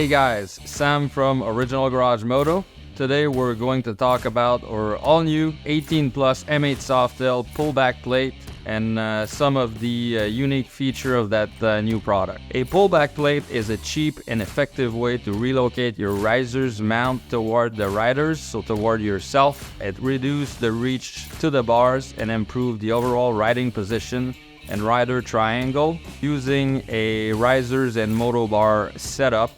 Hey guys, Sam from Original Garage Moto. Today we're going to talk about our all-new 18 Plus M8 Softail pullback plate and some of the unique feature of that new product. A pullback plate is a cheap and effective way to relocate your riser's mount toward the riders, so toward yourself. It reduces the reach to the bars and improves the overall riding position and rider triangle using a risers and moto bar setup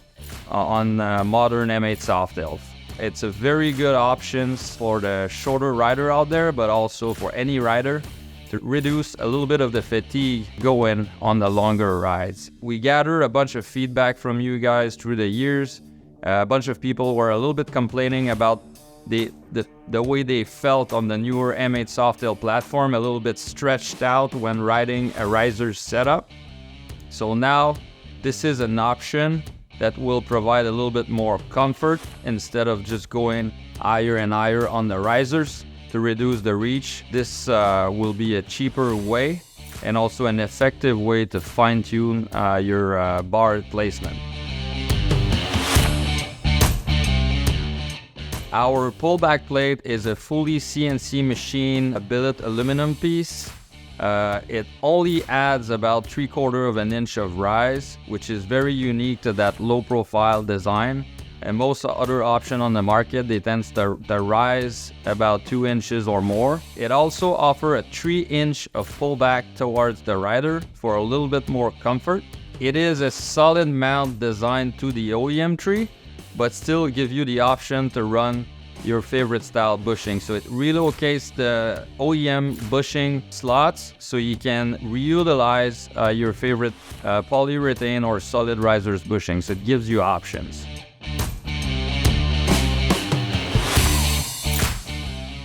on modern M8 Softails. It's a very good option for the shorter rider out there, but also for any rider to reduce a little bit of the fatigue going on the longer rides. We gathered a bunch of feedback from you guys through the years. A bunch of people were a little bit complaining about the way they felt on the newer M8 Softail platform, a little bit stretched out when riding a riser setup. So now this is an option that will provide a little bit more comfort instead of just going higher and higher on the risers to reduce the reach. This will be a cheaper way and also an effective way to fine-tune your bar placement. Our pullback plate is a fully CNC machined billet aluminum piece. It only adds about 3/4 of an inch of rise, which is very unique to that low profile design. And most other options on the market, they tend to rise about 2 inches or more. It also offers a 3-inch of pullback towards the rider for a little bit more comfort. It is a solid mount designed to the OEM tree, but still give you the option to run your favorite style bushing. So it relocates the OEM bushing slots so you can reutilize your favorite polyurethane or solid risers bushing. So it gives you options.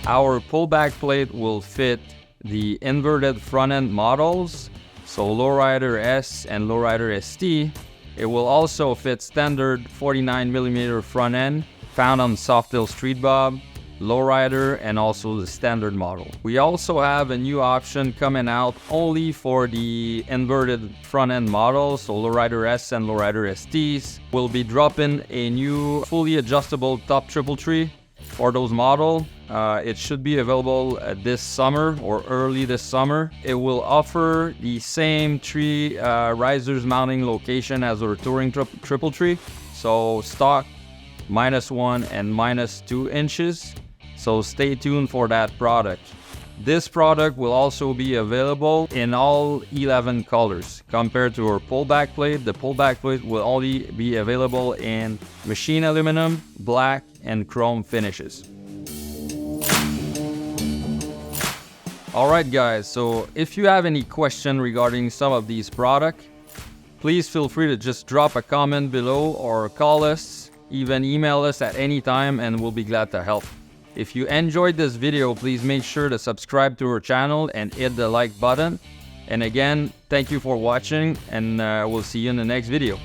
Our pullback plate will fit the inverted front end models, so Lowrider S and Lowrider ST. It will also fit standard 49mm front end found on Softail Street Bob, Lowrider, and also the standard model. We also have a new option coming out only for the inverted front end models, so Lowrider S and Lowrider STs. We'll be dropping a new fully adjustable top triple tree for those models. It should be available this summer or early this summer. It will offer the same tree risers mounting location as our touring triple tree. So stock -1 and -2 inches. So stay tuned for that product. This product will also be available in all 11 colors. Compared to our pullback plate, the pullback plate will only be available in machine aluminum, black, and chrome finishes. Alright guys, so if you have any question regarding some of these products, please feel free to just drop a comment below or call us, even email us at any time, and we'll be glad to help. If you enjoyed this video, please make sure to subscribe to our channel and hit the like button. And again, thank you for watching, and we'll see you in the next video.